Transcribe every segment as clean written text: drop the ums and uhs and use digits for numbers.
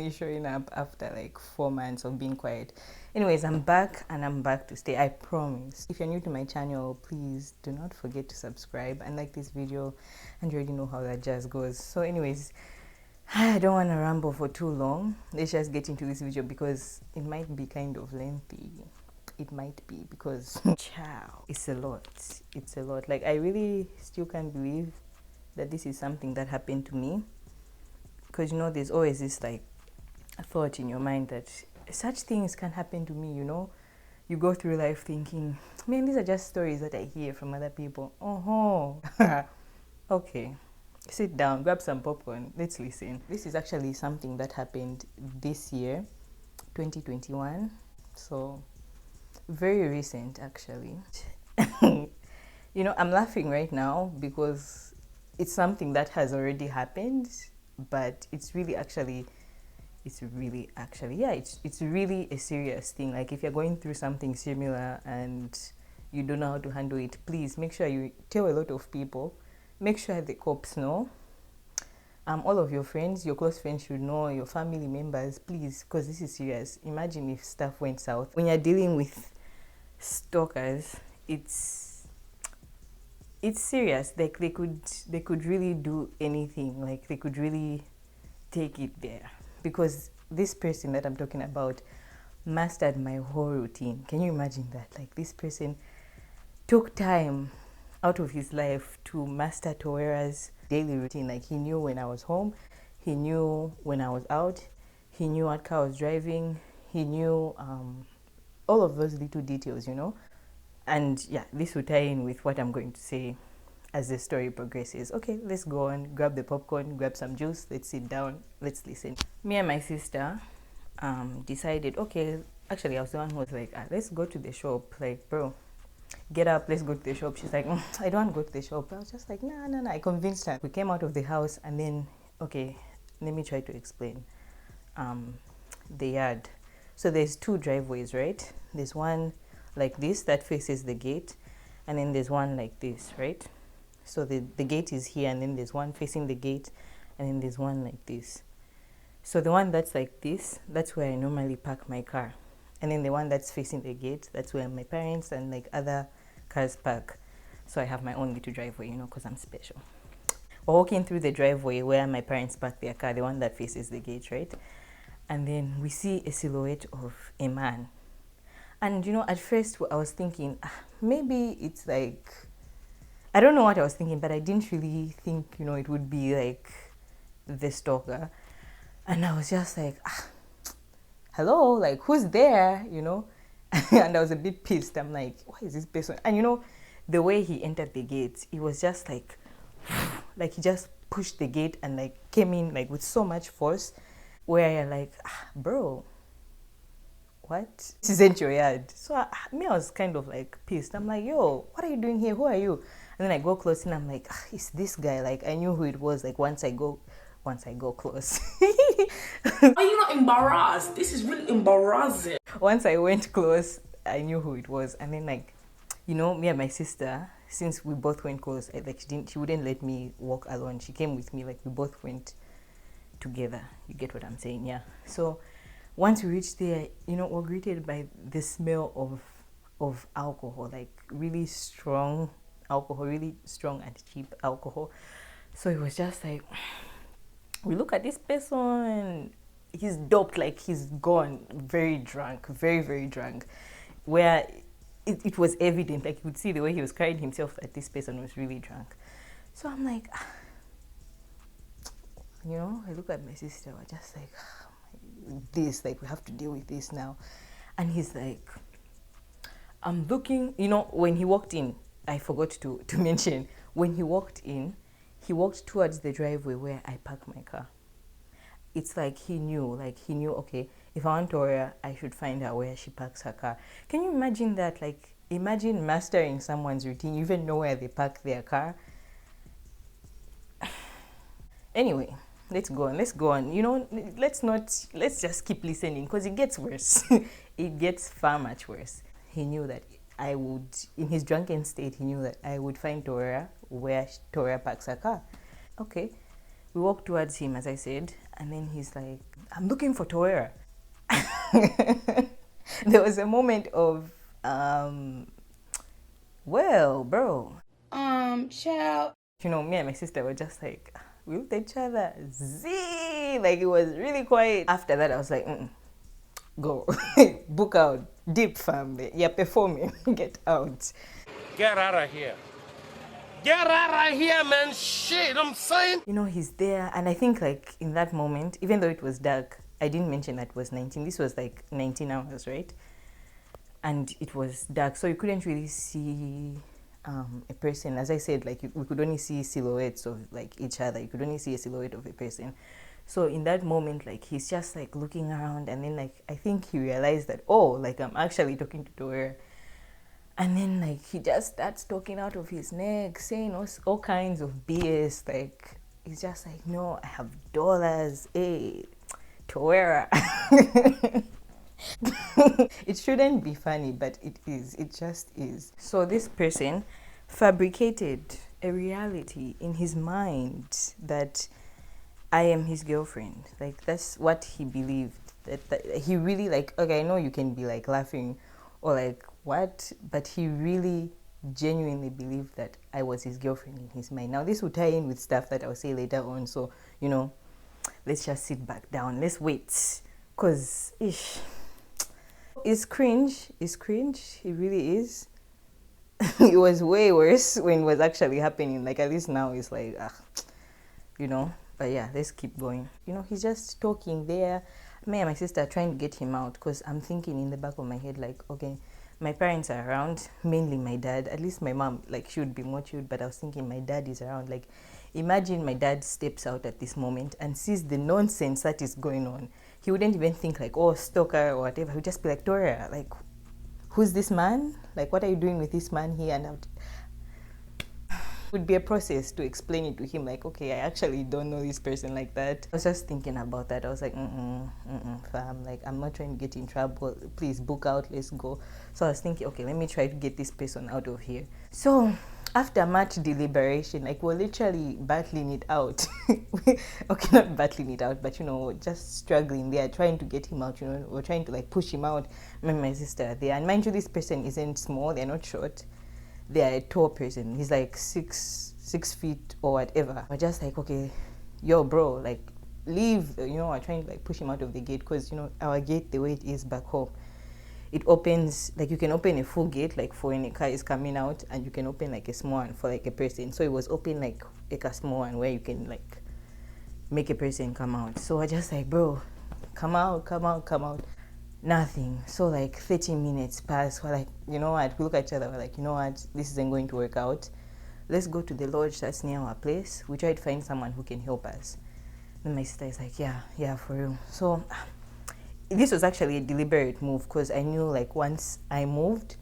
finally showing up after like 4 months of being quiet. Anyways, I'm back and I'm back to stay, I promise. If you're new to my channel, please do not forget to subscribe and like this video, and you already know how that jazz goes. So anyways, I don't want to ramble for too long. Let's just get into this video because it might be kind of lengthy. It might be because ciao, it's a lot. It's a lot. Like, I really still can't believe that this is something that happened to me, because you know there's always this like thought in your mind that such things can happen to me. You know, you go through life thinking, man, these are just stories that I hear from other people. Okay, sit down, grab some popcorn, let's listen. This is actually something that happened this year, 2021, so very recent actually. You know, I'm laughing right now because it's something that has already happened, but it's really a serious thing. Like, if you're going through something similar and you don't know how to handle it, please make sure you tell a lot of people. Make sure the cops know. All of your friends, your close friends should know, your family members, please, because this is serious. Imagine if stuff went south. When you're dealing with stalkers, it's serious. Like, they could really do anything. Like, they could really take it there, because this person that I'm talking about mastered my whole routine. Can you imagine that? Like, this person took time out of his life to master Toera's daily routine. Like, he knew when I was home, he knew when I was out, he knew what car I was driving, he knew all of those little details, you know. And yeah, this will tie in with what I'm going to say as the story progresses. Okay, let's go on, grab the popcorn, grab some juice, let's sit down, let's listen. Me and my sister decided, okay, actually I was the one who was like, let's go to the shop. Like, bro, get up, let's go to the shop. She's like, I don't want to go to the shop. I was just like, nah. I convinced her. We came out of the house, and then, okay, let me try to explain. The yard. So there's two driveways, right? There's one like this that faces the gate, and then there's one like this, right? So the gate is here, and then there's one facing the gate, and then there's one like this. So the one that's like this, that's where I normally park my car. And then the one that's facing the gate, that's where my parents and like other cars park. So I have my own little driveway, you know, because I'm special. We're walking through the driveway where my parents park their car, the one that faces the gate, right? And then we see a silhouette of a man. And you know, at first I was thinking, maybe it's like, I don't know what I was thinking, but I didn't really think, you know, it would be like the stalker. And I was just like, hello, like, who's there, you know? And I was a bit pissed. I'm like, why is this person? And you know, the way he entered the gate, it was just like he just pushed the gate and like came in like with so much force, where you're like, bro, what? This isn't your yard. So I was kind of like pissed. I'm like, yo, what are you doing here? Who are you? And then I go close and I'm like, it's this guy. Like, I knew who it was. Like, once I go close. Are you not embarrassed? This is really embarrassing. Once I went close, I knew who it was. And then, like, you know, me and my sister, since we both went close, she wouldn't let me walk alone. She came with me. Like, we both went together. You get what I'm saying? Yeah. So once we reached there, you know, we're greeted by the smell of alcohol, like really strong alcohol, really strong and cheap alcohol. So it was just like, we look at this person, he's doped, like he's gone, very drunk, very, very drunk, where it was evident, like you could see the way he was carrying himself, that this person was really drunk. So I'm like, you know, I look at my sister, we're just like, this, like, we have to deal with this now. And he's like, I'm looking, you know, when he walked in, I forgot to mention, when he walked in, he walked towards the driveway where I park my car. It's like he knew, okay, if I want Toria, I should find her where she parks her car. Can you imagine that? Like, imagine mastering someone's routine. You even know where they park their car. Anyway, let's go on. You know, let's just keep listening, because it gets worse. It gets far much worse. He knew that I would, in his drunken state, he knew that I would find Toria where Toria parks her car. Okay, we walked towards him, as I said, And then he's like, I'm looking for Toera. There was a moment of, well, bro. Child. You know, me and my sister were just like, we looked at each other, Z. Like, it was really quiet. After that, I was like, go. Book out. Deep family. You're performing. Get out. Get out of here. Get out of here, man. Shit, I'm saying. You know, he's there. And I think, like, in that moment, even though it was dark, I didn't mention that it was 19. This was like 19 hours, right? And it was dark. So you couldn't really see a person. As I said, like, we could only see silhouettes of, like, each other. You could only see a silhouette of a person. So in that moment, like, he's just, like, looking around. And then, like, I think he realized that, oh, like, I'm actually talking to Toera. And then, like, he just starts talking out of his neck, saying all kinds of BS. Like, he's just like, no, I have dollars. Hey, Toera. It shouldn't be funny, but it is. It just is. So this person fabricated a reality in his mind that I am his girlfriend. Like, that's what he believed. That he really, like, okay, I know you can be like laughing or like, what? But he really genuinely believed that I was his girlfriend in his mind. Now, this will tie in with stuff that I'll say later on. So, you know, let's just sit back down. Let's wait. Because, it's cringe. It's cringe. It really is. It was way worse when it was actually happening. Like, at least now it's like, you know. But yeah, let's keep going. You know, he's just talking there. Me and my sister are trying to get him out because I'm thinking in the back of my head, like, okay, my parents are around, mainly my dad. At least my mom, like, she would be more chilled, but I was thinking my dad is around. Like, imagine my dad steps out at this moment and sees the nonsense that is going on. He wouldn't even think like, oh, stalker or whatever. He would just be like, Toera, like, who's this man? Like, what are you doing with this man here? And would be a process to explain it to him, like, okay, I actually don't know this person like that. I was just thinking about that. I was like, fam, like, I'm not trying to get in trouble. Please book out, let's go. So I was thinking, okay, let me try to get this person out of here. So after much deliberation, like, we're literally battling it out. Okay, not battling it out, but, you know, just struggling there, trying to get him out, you know, we're trying to, like, push him out. Me and my sister are there. And mind you, this person isn't small, they're not short. They are a tall person. He's like 6 feet or whatever. We're just like, okay, yo, bro, like, leave. You know, we're trying to, like, push him out of the gate because, you know, our gate, the way it is back home, it opens, like, you can open a full gate, like, for when a car is coming out, and you can open, like, a small one for, like, a person. So it was open, like a small one where you can, like, make a person come out. So we're just like, bro, come out, come out, come out. Nothing. So like 30 minutes pass. We're like, you know what? We look at each other. We're like, you know what? This isn't going to work out. Let's go to the lodge that's near our place. We try to find someone who can help us. Then my sister is like, yeah, for real. So this was actually a deliberate move because I knew, like, once I moved,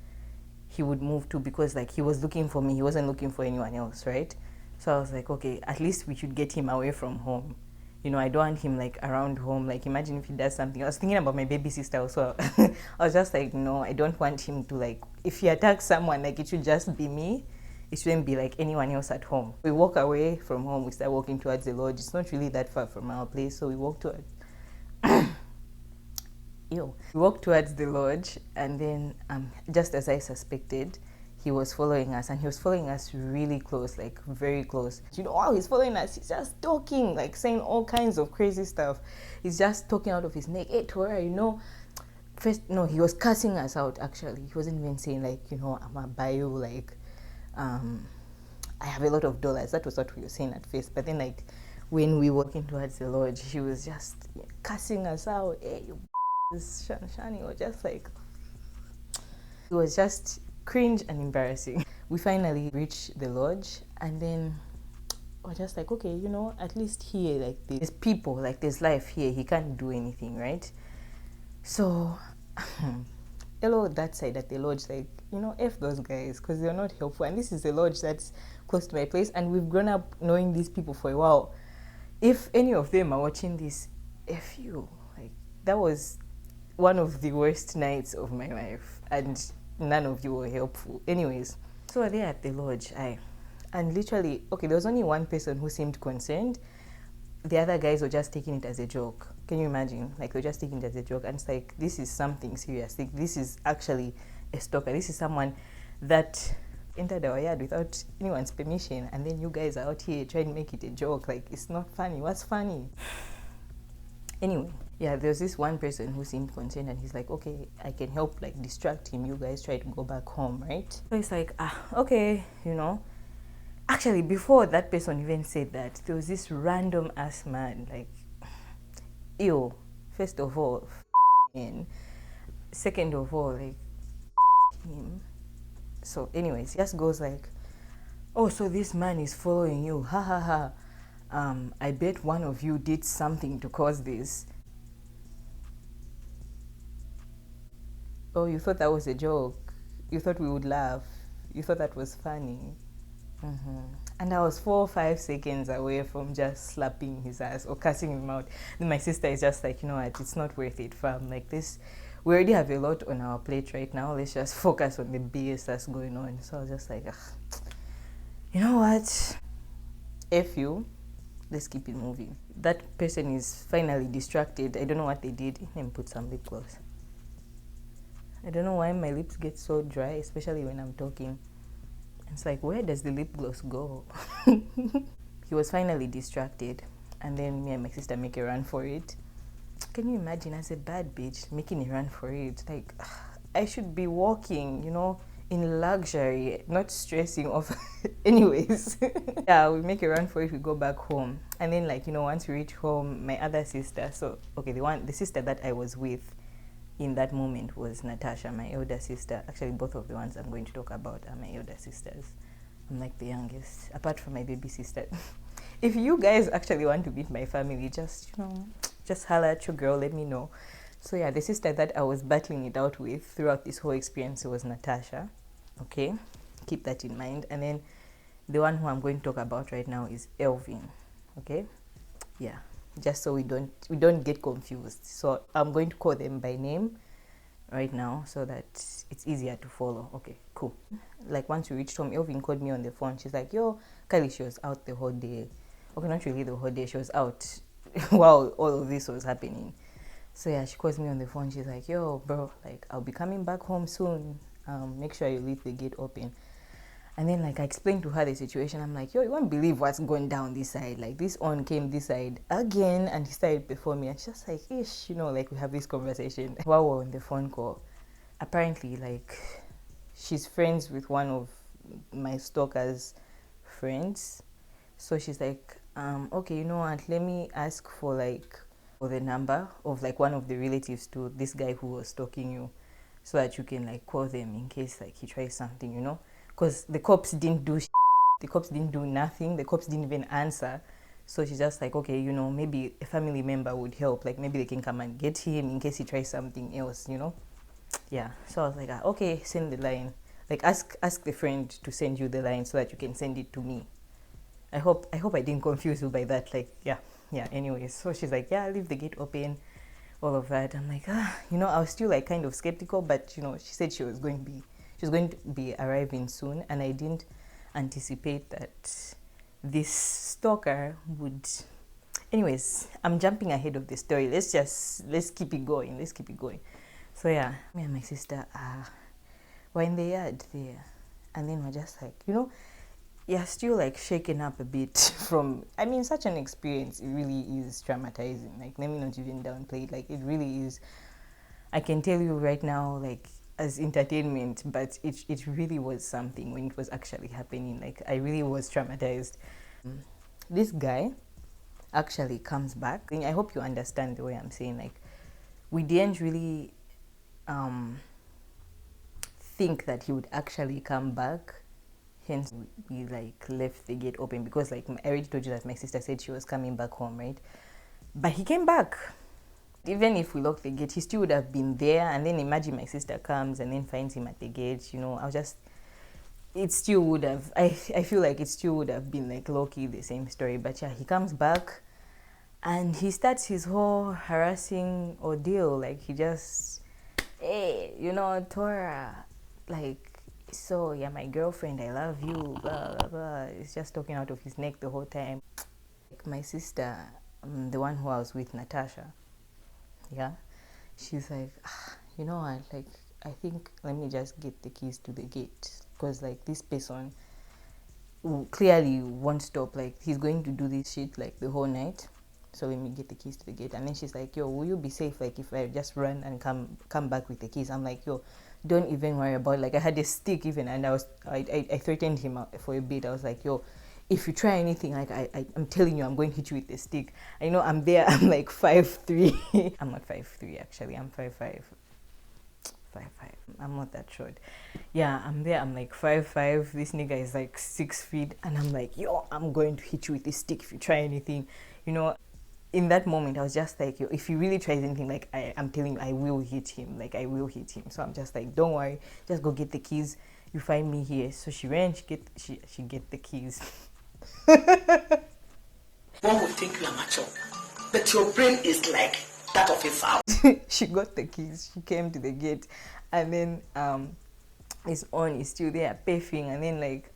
he would move too, because, like, he was looking for me. He wasn't looking for anyone else, right? So I was like, okay, at least we should get him away from home. You know, I don't want him, like, around home. Like, imagine if he does something. I was thinking about my baby sister also. I was just like, no, I don't want him to, like, if he attacks someone, like, it should just be me. It shouldn't be, like, anyone else at home. We walk away from home. We start walking towards the lodge. It's not really that far from our place, so we walk towards... We walked towards the lodge, and then, just as I suspected, he was following us, and he was following us really close, like, very close. You know, while he's following us, he's just talking, like, saying all kinds of crazy stuff. He's just talking out of his neck. Hey, Toera, you know, first, no, he was cussing us out, actually. He wasn't even saying, like, you know, I'm a bio, like, I have a lot of dollars. That was what we were saying at first. But then, like, when we were walking towards the lodge, he was just cussing us out. Hey, you Shani, or just like, it was just cringe and embarrassing. We finally reached the lodge, and then we're just like, okay, you know, at least here, like, there's people, like, there's life here. He can't do anything, right? So hello, that side at the lodge, like, you know, F those guys, because they're not helpful. And this is the lodge that's close to my place, and we've grown up knowing these people for a while. If any of them are watching this, F you. Like, that was one of the worst nights of my life, and none of you were helpful. Anyways, so we're there at the lodge, and literally, okay, there was only one person who seemed concerned. the other guys were just taking it as a joke. Can you imagine? Like, they're just taking it as a joke. And it's like, this is something serious. Like, this is actually a stalker. This is someone that entered our yard without anyone's permission. And then you guys are out here trying to make it a joke. Like, it's not funny. What's funny? Anyway, yeah, there's this one person who seemed concerned, and he's like, okay, I can help, like, distract him. You guys try to go back home, right? So it's like, okay, you know. Actually, before that person even said that, there was this random ass man, like, ew, first of all, him. Second of all, like, him. So anyways, he just goes like, oh, so this man is following you, ha ha ha. I bet one of you did something to cause this. Oh, you thought that was a joke? You thought we would laugh? You thought that was funny? And I was 4 or 5 seconds away from just slapping his ass or cussing him out. Then my sister is just like, you know what, it's not worth it, fam. Like, this, we already have a lot on our plate right now. Let's just focus on the BS that's going on. So I was just like, you know what? F you. Let's keep it moving. That person is finally distracted. I don't know what they did. Let me put some lip gloss. I don't know why my lips get so dry, especially when I'm talking. It's like, where does the lip gloss go? He was finally distracted, and then me and my sister make a run for it. Can you imagine, as a bad bitch, making a run for it? Like, I should be walking, you know, in luxury, not stressing off. Anyways, yeah, we make a run for it, we go back home. And then, like, you know, once we reach home, my other sister, so, okay, the sister that I was with in that moment was Natasha, my elder sister. Actually, both of the ones I'm going to talk about are my elder sisters. I'm like the youngest, apart from my baby sister. If you guys actually want to meet my family, just, you know, just holler at your girl, let me know. So yeah, the sister that I was battling it out with throughout this whole experience was Natasha. Okay, keep that in mind. And then the one who I'm going to talk about right now is Elvin. Okay, yeah, just so we don't get confused. So I'm going to call them by name right now so that it's easier to follow. Okay, cool. Like, once we reached home, Elvin called me on the phone. She's like, yo, Kylie, she was out the whole day. Okay, not really the whole day. She was out while all of this was happening. So yeah, she calls me on the phone. She's like, yo, bro, like, I'll be coming back home soon. Make sure you leave the gate open. And then, like, I explained to her the situation. I'm like, yo, you won't believe what's going down this side. Like, this on came this side again, and he started before me. And she's just like, ish, you know, like, we have this conversation while we're on the phone call. Apparently, like, she's friends with one of my stalker's friends. So she's like, okay, you know what, let me ask for, like, for the number of, like, one of the relatives to this guy who was stalking you, so that you can, like, call them in case, like, he tries something, you know? Because the cops didn't do the cops didn't do nothing. The cops didn't even answer. So she's just like, okay, you know, maybe a family member would help. Like, maybe they can come and get him in case he tries something else, you know? Yeah. So I was like, okay, send the line. Like, ask the friend to send you the line so that you can send it to me. I hope I didn't confuse you by that. Like, yeah. Anyways, so she's like, yeah, leave the gate open, all of that. I'm like, you know, I was still, like, kind of skeptical, but, you know, she said she was going to be arriving soon, and I didn't anticipate that this stalker would. Anyways, I'm jumping ahead of the story. Let's keep it going. So yeah, me and my sister were in the yard there, and then we're just like, you know, you're still, like, shaken up a bit from, I mean, such an experience. It really is traumatizing. Like, let me not even downplay it. Like, it really is. I can tell you right now, like, as entertainment, but it really was something when it was actually happening. Like, I really was traumatized. This guy actually comes back. I hope you understand the way I'm saying. Like, we didn't really think that he would actually come back. Hence, we, like, left the gate open because, like, I already told you that my sister said she was coming back home, right? But he came back. Even if we locked the gate, he still would have been there. And then imagine my sister comes and then finds him at the gate, you know. It still would have, I feel like it still would have been, like, low-key the same story. But yeah, he comes back and he starts his whole harassing ordeal. Like, he just, hey, you know, Tora, like, so you're my girlfriend, I love you, blah, blah, blah. He's just talking out of his neck the whole time. Like, my sister, the one who I was with, Natasha, yeah, she's like, you know what, like, I think let me just get the keys to the gate, because like this person clearly won't stop, like he's going to do this shit like the whole night, so let me get the keys to the gate. And then she's like, yo, will you be safe like if I just run and come back with the keys? I'm like, yo, don't even worry about it. Like I had a stick even, and I threatened him for a bit. I was like, yo, if you try anything, like I'm telling you, I'm going to hit you with the stick. I know I'm there. I'm like 5'3". I'm not 5'3" actually. I'm 5'5". 5'5". I'm not that short. Yeah, I'm there. I'm like 5'5". This nigga is like 6 feet, and I'm like, yo, I'm going to hit you with this stick if you try anything. You know, in that moment, I was just like, yo, if he really tries anything, like I'm telling you, I will hit him. Like I will hit him. So I'm just like, don't worry, just go get the keys. You find me here. So she ran. She get the keys. One would think you are mature, but your brain is like that of a sow. She got the keys. She came to the gate, and then his on is still there, puffing, and then like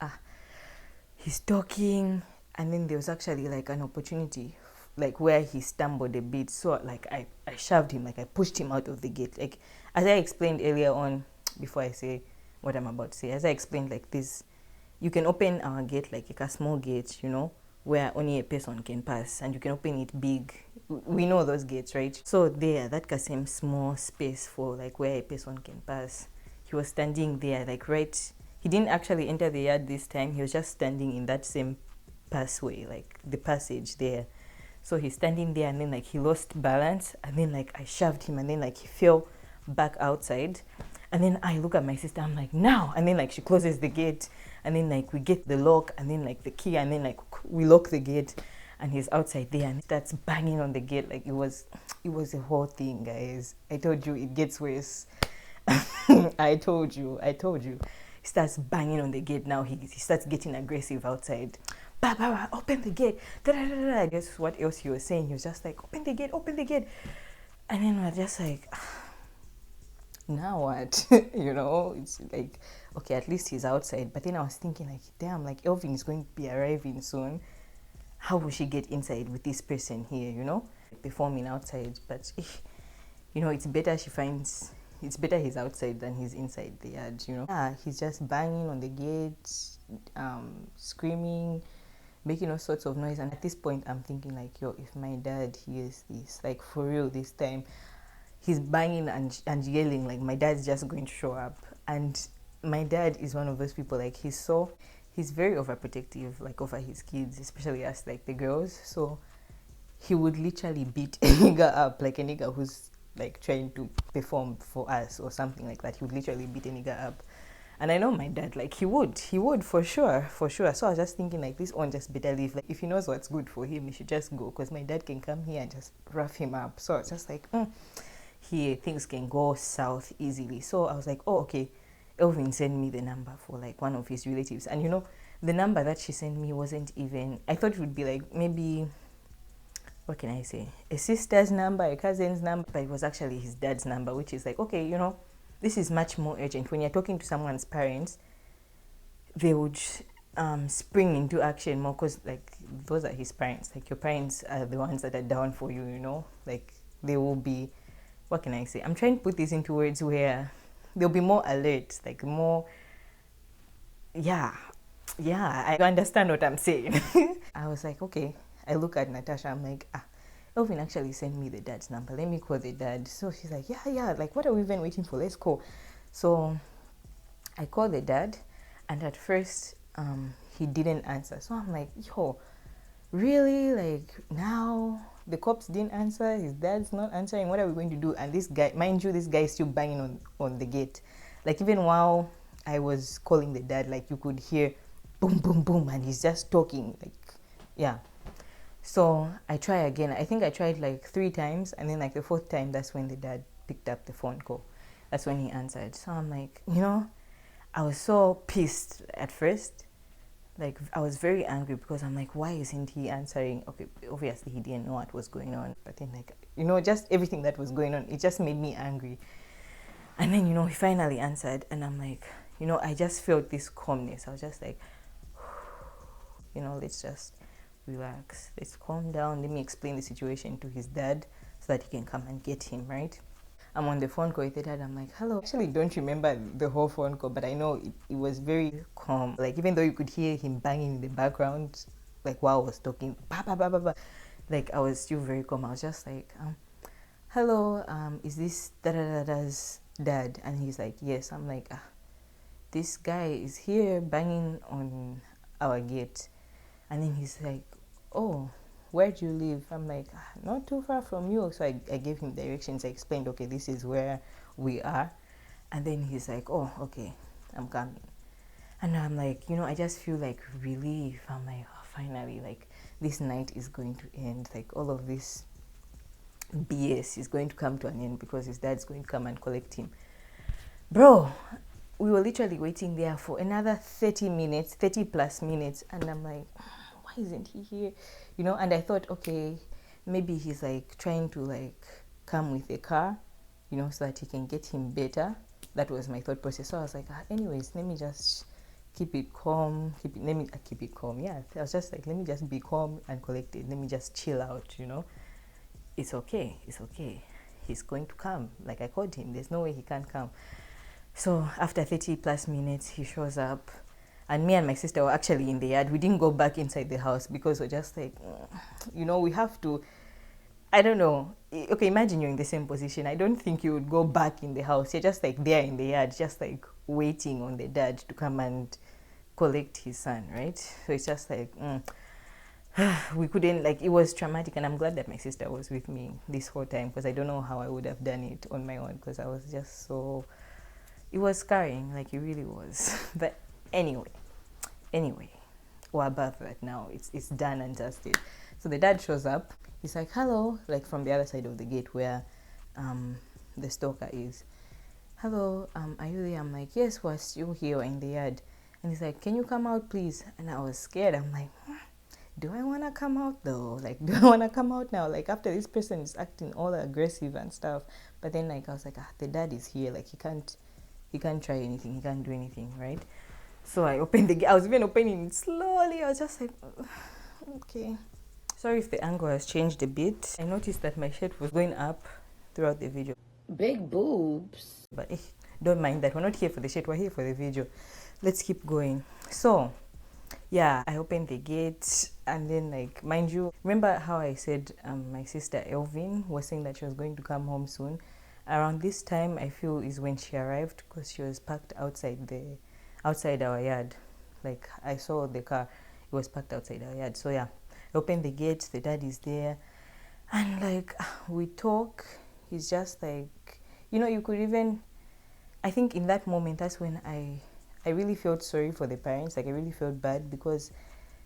he's talking, and then there was actually like an opportunity, like where he stumbled a bit. So like I shoved him, like I pushed him out of the gate. Like as I explained earlier on, before I say what I'm about to say, as I explained, like this, you can open our gate like a small gate, you know, where only a person can pass, and you can open it big. We know those gates, right? So there, that same small space for like where a person can pass. He was standing there, like right. He didn't actually enter the yard this time. He was just standing in that same passway, like the passage there. So he's standing there, and then like he lost balance, and then like I shoved him, and then like he fell back outside. And then I look at my sister, I'm like, now. And then like she closes the gate, and then like we get the lock, and then like the key, and then like we lock the gate, and he's outside there, and he starts banging on the gate. Like it was a whole thing, guys. I told you it gets worse. I told you. He starts banging on the gate now. He starts getting aggressive outside. Bah, bah, bah, open the gate. Da, da, da, da. I guess what else he was saying. He was just like, open the gate. And then we're just like, now what? You know, it's like, okay, at least he's outside. But then I was thinking like, damn, like Elvin is going to be arriving soon. How will she get inside with this person here, you know? Performing outside. But, you know, it's better he's outside than he's inside the yard, you know? Yeah, he's just banging on the gate, screaming, making all sorts of noise. And at this point, I'm thinking like, yo, if my dad hears this, like for real this time, he's banging and yelling, like my dad's just going to show up. And my dad is one of those people, like he's very overprotective, like over his kids, especially us, like the girls. So he would literally beat a nigga up, like a nigga who's like trying to perform for us or something like that. He would literally beat a nigga up. And I know my dad, like he would for sure. So I was just thinking like, this one just better leave. Like if he knows what's good for him, he should just go, because my dad can come here and just rough him up. So I was just like, here things can go south easily. So I was like, oh, okay. Elvin sent me the number for like one of his relatives, and you know, the number that she sent me wasn't even, I thought it would be like maybe, what can I say, a sister's number, a cousin's number, but it was actually his dad's number, which is like, okay, you know, this is much more urgent. When you're talking to someone's parents, they would spring into action more, because like those are his parents. Like your parents are the ones that are down for you, you know, like they will be, what can I say, I'm trying to put this into words where they'll be more alert, like more, yeah, I understand what I'm saying. I was like, okay. I look at Natasha, I'm like, Elvin actually sent me the dad's number. Let me call the dad. So she's like, yeah, like what are we even waiting for? Let's call. So I called the dad, and at first he didn't answer. So I'm like, yo, really? Like now the cops didn't answer, his dad's not answering, what are we going to do? And this guy, mind you, this guy is still banging on the gate. Like even while I was calling the dad, like you could hear boom, boom, boom, and he's just talking, like, yeah. So I try again. I think I tried like 3 times, and then like the 4th time, that's when the dad picked up the phone call. That's when he answered. So I'm like, you know, I was so pissed at first. Like I was very angry, because I'm like, why isn't he answering? Okay, obviously he didn't know what was going on, but then like, you know, just everything that was going on, it just made me angry. And then, you know, he finally answered, and I'm like, you know, I just felt this calmness. I was just like, you know, let's just relax, let's calm down, let me explain the situation to his dad so that he can come and get him, right? I'm on the phone call with the dad. I'm like, hello. Actually, don't remember the whole phone call, but I know it was very calm. Like, even though you could hear him banging in the background, like while I was talking, bah, bah, bah, bah, bah, like I was still very calm. I was just like, hello, is this da-da-da-da's dad? And he's like, yes. I'm like, this guy is here banging on our gate. And then he's like, oh, where do you live? I'm like, not too far from you. So I gave him directions. I explained, okay, this is where we are. And then he's like, oh, okay, I'm coming. And I'm like, I just feel like relief. I'm like, oh, finally, like this night is going to end. Like all of this BS is going to come to an end because his dad's going to come and collect him. Bro, we were literally waiting there for another 30 minutes, 30 plus minutes. And I'm like, why isn't he here? And I thought, okay, maybe he's like trying to like come with a car, so that he can get him better. That was my thought process. So I was like, anyways, let me just keep it calm. Keep it calm. Yeah, I was just like, let me just be calm and collected. Let me just chill out, It's okay. It's okay. He's going to come. Like I called him. There's no way he can't come. So after 30 plus minutes, he shows up. And me and my sister were actually in the yard. We didn't go back inside the house because we're just like, we have to, I don't know. Okay, imagine you're in the same position. I don't think you would go back in the house. You're just like there in the yard, just like waiting on the dad to come and collect his son, right? So it's just like, we couldn't, like, it was traumatic. And I'm glad that my sister was with me this whole time because I don't know how I would have done it on my own because I was just so, it was scarring, like it really was. But anyway, we're above that now. It's done and dusted. So the dad shows up. He's like, hello, like from the other side of the gate where the stalker is. Hello, are you there? I'm like, yes, we're still here in the yard. And he's like, can you come out, please? And I was scared. I'm like, do I want to come out though? Like, do I want to come out now? Like, after this person is acting all aggressive and stuff. But then, like, I was like, the dad is here. Like, he can't try anything. He can't do anything, right? So I opened the gate. I was even opening it slowly. I was just like, okay. Sorry if the angle has changed a bit. I noticed that my shirt was going up throughout the video. Big boobs. But don't mind that. We're not here for the shirt. We're here for the video. Let's keep going. So, yeah, I opened the gate. And then, like, mind you, remember how I said my sister Elvin was saying that she was going to come home soon? Around this time, I feel, is when she arrived because she was parked outside our yard. Like, I saw the car. It was parked outside our yard. So, yeah. I opened the gate, the dad is there, and like we talk. He's just like, you could even, I think in that moment, that's when I really felt sorry for the parents. Like I really felt bad because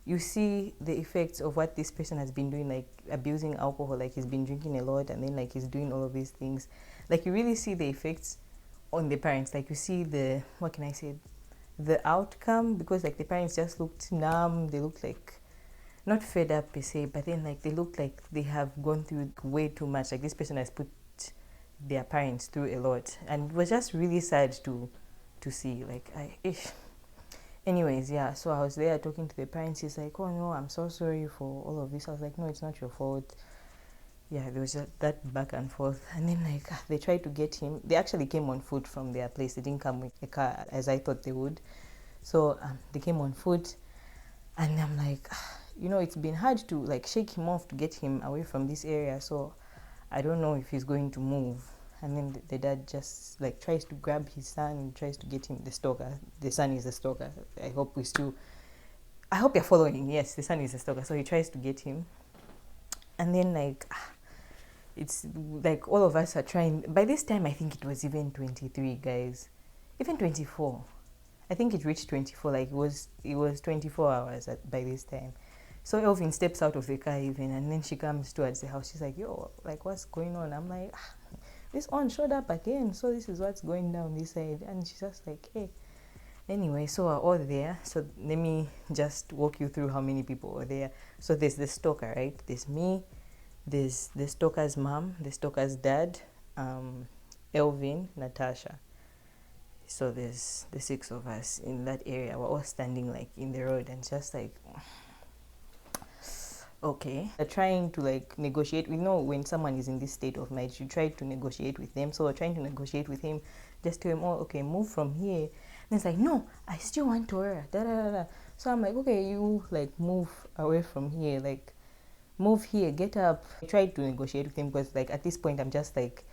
you see the effects of what this person has been doing, like abusing alcohol, like he's been drinking a lot, and then like he's doing all of these things. Like you really see the effects on the parents. Like you see the, what can I say, the outcome, because like the parents just looked numb. They looked like not fed up per se, but then like they look like they have gone through way too much. Like this person has put their parents through a lot, and it was just really sad to see. Like anyways, yeah. So I was there talking to the parents. He's like, "Oh no, I'm so sorry for all of this." I was like, "No, it's not your fault." Yeah, there was just that back and forth, and then like they tried to get him. They actually came on foot from their place. They didn't come with a car as I thought they would. So they came on foot, and I'm like, it's been hard to like shake him off to get him away from this area. So I don't know if he's going to move. And then the dad just like tries to grab his son, tries to get him, the stalker. The son is the stalker. I hope you're following. Yes, the son is the stalker. So he tries to get him. And then like, it's like all of us are trying. By this time, I think it was even 23 guys, even 24. I think it reached 24. Like it was 24 hours by this time. So Elvin steps out of the car even, and then she comes towards the house. She's like, yo, like, what's going on? I'm like, this one showed up again. So this is what's going down this side. And she's just like, hey. Anyway, so we're all there. So let me just walk you through how many people were there. So there's the stalker, right? There's me. There's the stalker's mom, the stalker's dad, Elvin, Natasha. So there's the 6 of us in that area. We're all standing like in the road and just like... okay, they're trying to like negotiate. We know when someone is in this state of mind, you try to negotiate with them. So we're trying to negotiate with him, just tell him, oh, okay, move from here. And it's like, no, I still want Torah. Da, da, da, da. So I'm like, okay, you like move away from here, like move here, get up. I tried to negotiate with him because like at this point I'm just like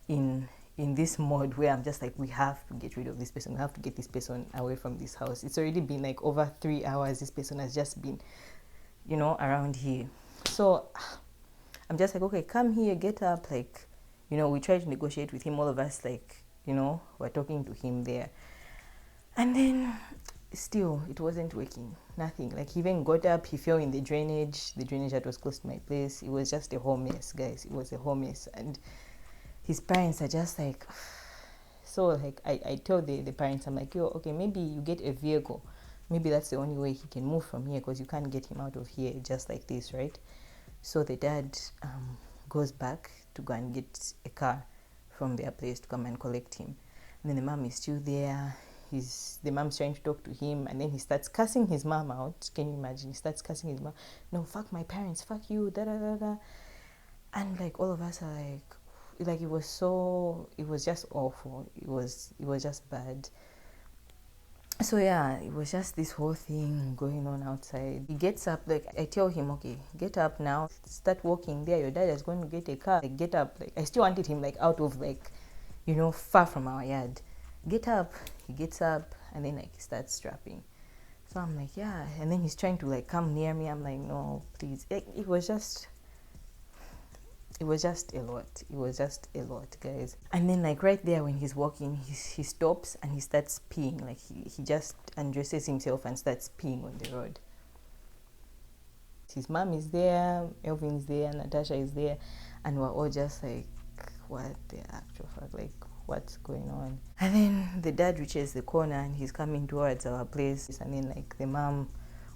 in this mode where I'm just like, we have to get rid of this person. We have to get this person away from this house. It's already been like over 3 hours. This person has just been, you know, around here. So I'm just like, okay, come here, get up. Like, you know, we tried to negotiate with him. All of us, like, you know, we're talking to him there. And then still, it wasn't working. Nothing. Like, he even got up. He fell in the drainage that was close to my place. It was just a whole mess, guys. It was a whole mess. And his parents are just like, so like I told the parents, I'm like, yo, okay, maybe you get a vehicle. Maybe that's the only way he can move from here because you can't get him out of here just like this, right? So the dad goes back to go and get a car from their place to come and collect him. And then the mom is still there. The mom's trying to talk to him, and then he starts cussing his mom out. Can you imagine? He starts cussing his mom. No, fuck my parents, fuck you, da da da da. And like all of us are like it was just awful. It was just bad. So yeah, it was just this whole thing going on outside. He gets up, like I tell him, okay, get up now, start walking there. Your dad is going to get a car. Like, get up. Like, I still wanted him like out of like, you know, far from our yard. Get up. He gets up and then like he starts strapping. So I'm like, yeah. And then he's trying to like come near me. I'm like, no, please. It was just a lot. It was just a lot, guys. And then like right there when he's walking, he stops and he starts peeing. Like he just undresses himself and starts peeing on the road. His mom is there, Elvin's there, Natasha is there, and we're all just like, what the actual fuck? Like, what's going on? And then the dad reaches the corner and he's coming towards our place, and then like the mom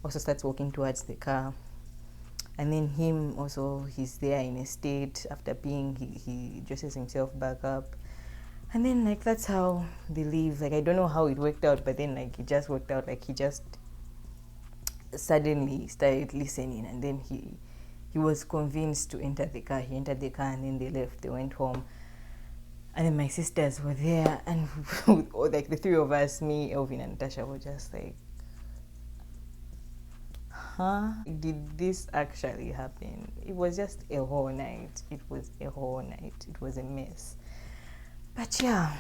also starts walking towards the car. And then him also, he's there in a state after peeing, he dresses himself back up. And then like that's how they leave. Like I don't know how it worked out, but then like it just worked out. Like he just suddenly started listening, and then he was convinced to enter the car. He entered the car and then they left. They went home. And then my sisters were there, and like the three of us, me, Elvin and Natasha, were just like, huh? Did this actually happen? It was just a whole night. It was a whole night. It was a mess. But yeah,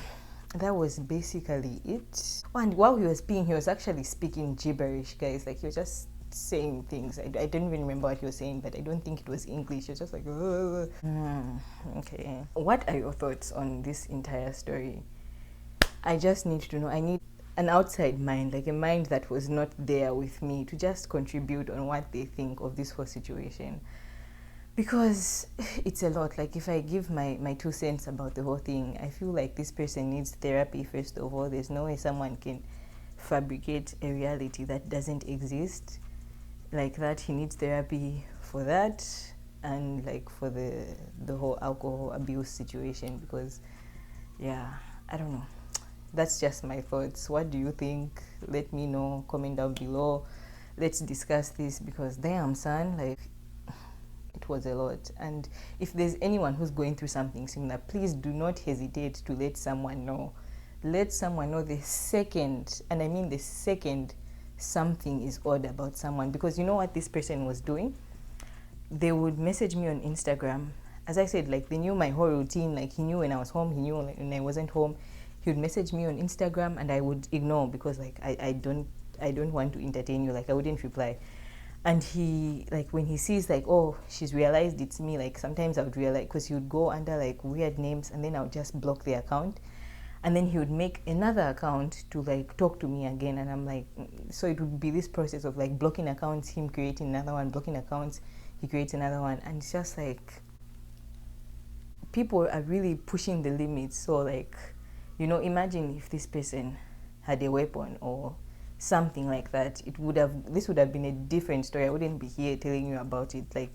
that was basically it. And while he was peeing, he was actually speaking gibberish, guys. Like he was just saying things. I don't even remember what he was saying, but I don't think it was English. He was just like, okay. What are your thoughts on this entire story? I just need to know. I need an outside mind, like a mind that was not there with me, to just contribute on what they think of this whole situation. Because it's a lot. Like if I give my 2 cents about the whole thing, I feel like this person needs therapy first of all. There's no way someone can fabricate a reality that doesn't exist like that. He needs therapy for that, and like for the whole alcohol abuse situation, because yeah, I don't know. That's just my thoughts. What do you think? Let me know. Comment down below. Let's discuss this, because damn son, like it was a lot. And if there's anyone who's going through something similar, please do not hesitate to let someone know. Let someone know the second, and I mean the second, something is odd about someone. Because you know what this person was doing? They would message me on Instagram. As I said, like they knew my whole routine. Like he knew when I was home, he knew when I wasn't home. He would message me on Instagram and I would ignore, because like I don't want to entertain you. Like I wouldn't reply. And he, like when he sees like, oh, she's realized it's me, like sometimes I would realize, because he would go under like weird names, and then I would just block the account, and then he would make another account to like talk to me again. And I'm like, so it would be this process of like blocking accounts, him creating another one, blocking accounts, he creates another one. And it's just like people are really pushing the limits. So like, you know, imagine if this person had a weapon or something like that. This would have been a different story. I wouldn't be here telling you about it. Like,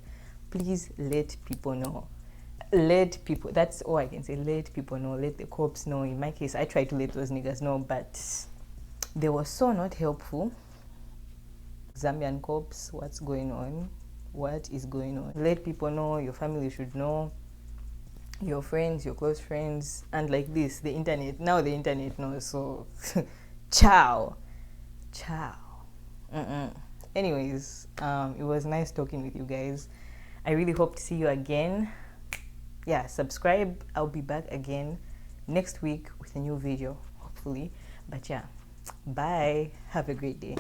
please let people know. Let people, that's all I can say. Let people know. Let the cops know. In my case, I tried to let those niggas know, but they were so not helpful. Zambian cops, what's going on? what is going on. Let people know, your family should know, your friends, your close friends, and like this, the internet. Now the internet knows, so ciao. Anyways, it was nice talking with you guys. I really hope to see you again. Yeah, subscribe. I'll be back again next week with a new video, hopefully. But yeah, bye. Have a great day.